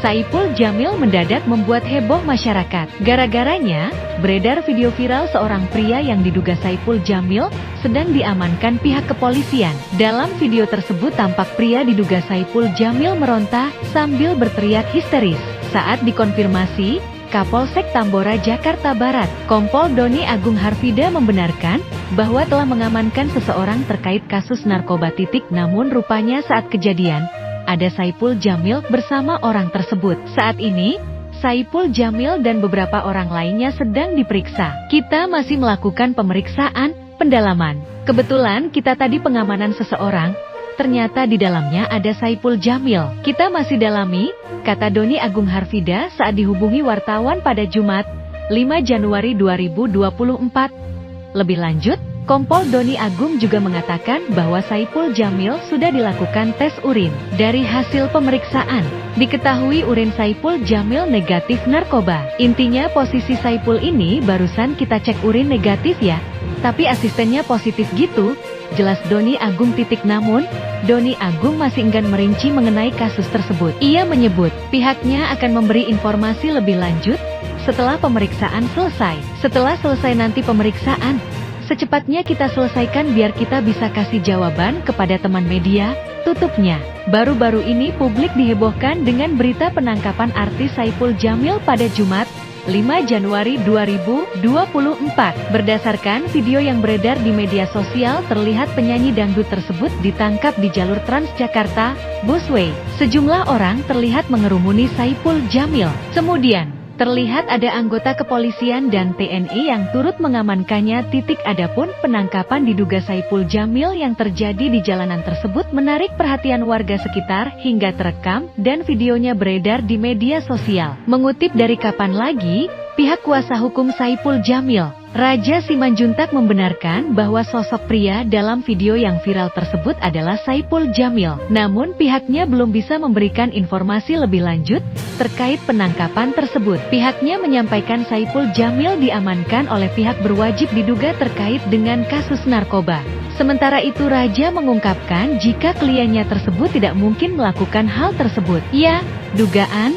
Saipul Jamil mendadak membuat heboh masyarakat. Gara-garanya, beredar video viral seorang pria yang diduga Saipul Jamil sedang diamankan pihak kepolisian. Dalam video tersebut tampak pria diduga Saipul Jamil meronta sambil berteriak histeris. Saat dikonfirmasi, Kapolsek Tambora, Jakarta Barat, Kompol Doni Agung Harfida membenarkan bahwa telah mengamankan seseorang terkait kasus narkoba. Namun rupanya saat kejadian, ada Saipul Jamil bersama orang tersebut. Saat ini, Saipul Jamil dan beberapa orang lainnya sedang diperiksa. Kita masih melakukan pemeriksaan, pendalaman. Kebetulan kita tadi pengamanan seseorang, ternyata di dalamnya ada Saipul Jamil. Kita masih dalami, kata Doni Agung Harfida saat dihubungi wartawan pada Jumat, 5 Januari 2024. Lebih lanjut, Kompol Doni Agung juga mengatakan bahwa Saipul Jamil sudah dilakukan tes urin. Dari hasil pemeriksaan, diketahui urin Saipul Jamil negatif narkoba. Intinya posisi Saipul ini barusan kita cek urin negatif ya, tapi asistennya positif gitu, jelas Doni Agung. Namun, Doni Agung masih enggan merinci mengenai kasus tersebut. Ia menyebut, pihaknya akan memberi informasi lebih lanjut setelah pemeriksaan selesai. Setelah selesai nanti pemeriksaan, secepatnya kita selesaikan biar kita bisa kasih jawaban kepada teman media, tutupnya. Baru-baru ini publik dihebohkan dengan berita penangkapan artis Saipul Jamil pada Jumat, 5 Januari 2024. Berdasarkan video yang beredar di media sosial, terlihat penyanyi dangdut tersebut ditangkap di jalur Transjakarta Busway. Sejumlah orang terlihat mengerumuni Saipul Jamil. Kemudian terlihat ada anggota kepolisian dan TNI yang turut mengamankannya. Adapun penangkapan diduga Saipul Jamil yang terjadi di jalanan tersebut menarik perhatian warga sekitar hingga terekam dan videonya beredar di media sosial. Mengutip dari Kapan Lagi, pihak kuasa hukum Saipul Jamil, Raja Simanjuntak, membenarkan bahwa sosok pria dalam video yang viral tersebut adalah Saipul Jamil. Namun pihaknya belum bisa memberikan informasi lebih lanjut terkait penangkapan tersebut. Pihaknya menyampaikan Saipul Jamil diamankan oleh pihak berwajib diduga terkait dengan kasus narkoba. Sementara itu Raja mengungkapkan jika kliennya tersebut tidak mungkin melakukan hal tersebut. Ya, dugaan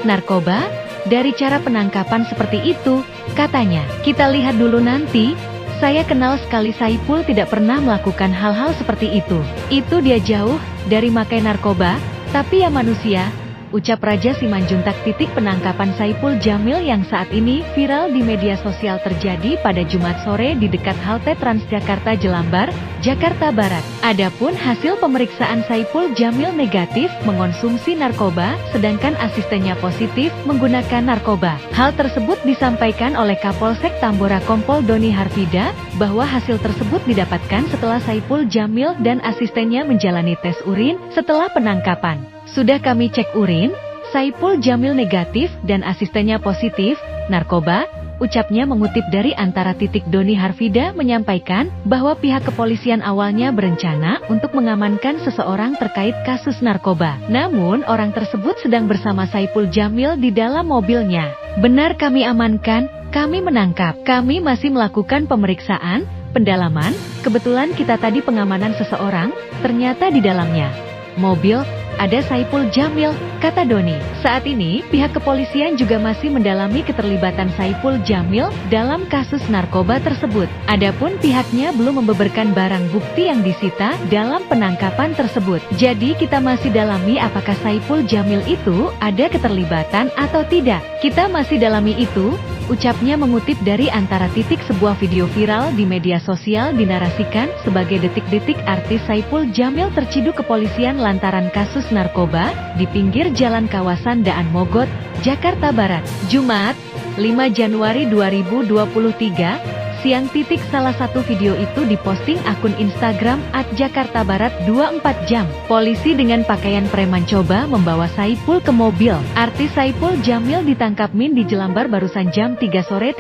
narkoba? Dari cara penangkapan seperti itu, katanya, kita lihat dulu nanti. Saya kenal sekali Saipul tidak pernah melakukan hal-hal seperti itu. Itu dia jauh dari makai narkoba, tapi ya manusia, ucap Raja Simanjuntak. Penangkapan Saipul Jamil yang saat ini viral di media sosial terjadi pada Jumat sore di dekat halte Transjakarta Jelambar, Jakarta Barat. Adapun hasil pemeriksaan Saipul Jamil negatif mengonsumsi narkoba, sedangkan asistennya positif menggunakan narkoba. Hal tersebut disampaikan oleh Kapolsek Tambora Kompol Doni Harfida, bahwa hasil tersebut didapatkan setelah Saipul Jamil dan asistennya menjalani tes urin setelah penangkapan. Sudah kami cek urin, Saipul Jamil negatif dan asistennya positif narkoba, ucapnya. Mengutip dari Antara. Doni Harfida menyampaikan bahwa pihak kepolisian awalnya berencana untuk mengamankan seseorang terkait kasus narkoba. Namun orang tersebut sedang bersama Saipul Jamil di dalam mobilnya. Benar kami amankan, kami menangkap. Kami masih melakukan pemeriksaan, pendalaman. Kebetulan kita tadi pengamanan seseorang, ternyata di dalamnya mobil ada Saipul Jamil, kata Doni. Saat ini, pihak kepolisian juga masih mendalami keterlibatan Saipul Jamil dalam kasus narkoba tersebut. Adapun pihaknya belum membeberkan barang bukti yang disita dalam penangkapan tersebut. Jadi kita masih dalami apakah Saipul Jamil itu ada keterlibatan atau tidak. Kita masih dalami itu, ucapnya. Mengutip dari Antara. Sebuah video viral di media sosial dinarasikan sebagai detik-detik artis Saipul Jamil terciduk kepolisian lantaran kasus narkoba di pinggir jalan kawasan Daan Mogot, Jakarta Barat. Jumat, 5 Januari 2023, siang. Salah satu video itu diposting akun Instagram @jakartabarat24jam. Polisi dengan pakaian preman coba membawa Saipul ke mobil. Artis Saipul Jamil ditangkap Min di Jelambar barusan jam 3 sore.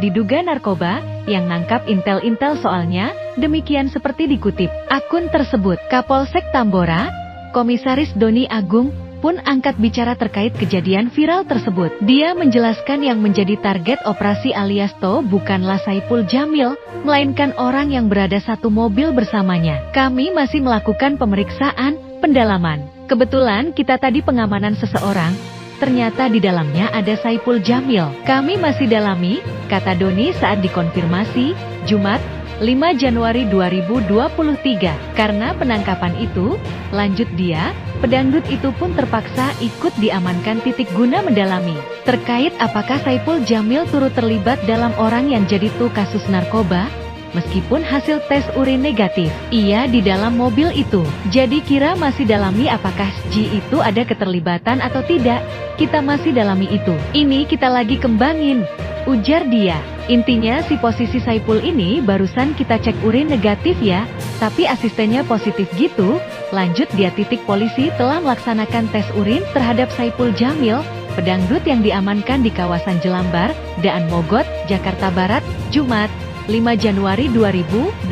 Diduga narkoba, yang nangkap intel-intel soalnya, demikian seperti dikutip akun tersebut. Kapolsek Tambora, Komisaris Doni Agung pun angkat bicara terkait kejadian viral tersebut. Dia menjelaskan yang menjadi target operasi alias To bukanlah Saipul Jamil, melainkan orang yang berada satu mobil bersamanya. Kami masih melakukan pemeriksaan, pendalaman. Kebetulan kita tadi pengamanan seseorang, ternyata di dalamnya ada Saipul Jamil. Kami masih dalami, kata Doni saat dikonfirmasi, Jumat, 5 Januari 2023. Karena penangkapan itu, lanjut dia, pedangdut itu pun terpaksa ikut diamankan guna mendalami terkait apakah Saipul Jamil turut terlibat dalam orang yang jadi kasus narkoba. Meskipun hasil tes urin negatif, ia di dalam mobil itu. Jadi kira masih dalami apakah Ji itu ada keterlibatan atau tidak. Kita masih dalami itu. Ini kita lagi kembangin, ujar dia. Intinya si posisi Saipul ini barusan kita cek urin negatif ya, tapi asistennya positif gitu. Lanjut dia. Polisi telah melaksanakan tes urin terhadap Saipul Jamil, pedangdut yang diamankan di kawasan Jelambar, Daan Mogot, Jakarta Barat, Jumat, 5 Januari 2024.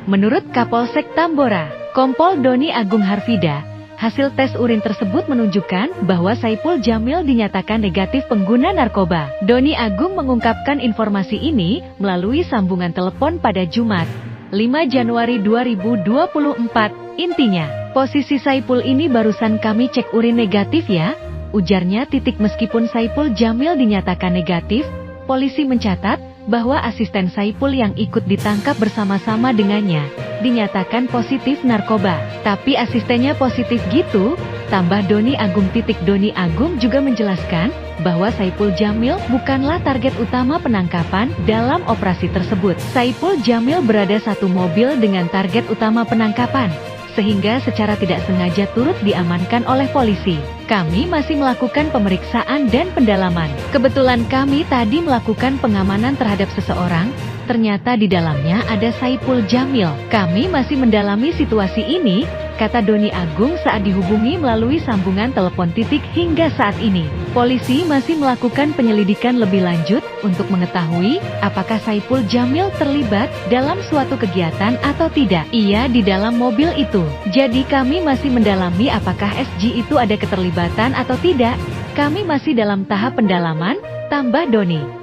Menurut Kapolsek Tambora, Kompol Doni Agung Harfida, hasil tes urin tersebut menunjukkan bahwa Saipul Jamil dinyatakan negatif pengguna narkoba. Doni Agung mengungkapkan informasi ini melalui sambungan telepon pada Jumat, 5 Januari 2024. Intinya, posisi Saipul ini barusan kami cek urin negatif ya, ujarnya. Meskipun Saipul Jamil dinyatakan negatif, polisi mencatat bahwa asisten Saipul yang ikut ditangkap bersama-sama dengannya dinyatakan positif narkoba. Tapi asistennya positif gitu, tambah Doni Agung. Doni Agung juga menjelaskan bahwa Saipul Jamil bukanlah target utama penangkapan dalam operasi tersebut. Saipul Jamil berada satu mobil dengan target utama penangkapan, sehingga secara tidak sengaja turut diamankan oleh polisi. Kami masih melakukan pemeriksaan dan pendalaman. Kebetulan kami tadi melakukan pengamanan terhadap seseorang, ternyata di dalamnya ada Saipul Jamil. Kami masih mendalami situasi ini, kata Doni Agung saat dihubungi melalui sambungan telepon. Hingga saat ini, polisi masih melakukan penyelidikan lebih lanjut untuk mengetahui apakah Saipul Jamil terlibat dalam suatu kegiatan atau tidak. Ia di dalam mobil itu. Jadi kami masih mendalami apakah SG itu ada keterlibatan atau tidak. Kami masih dalam tahap pendalaman, tambah Doni.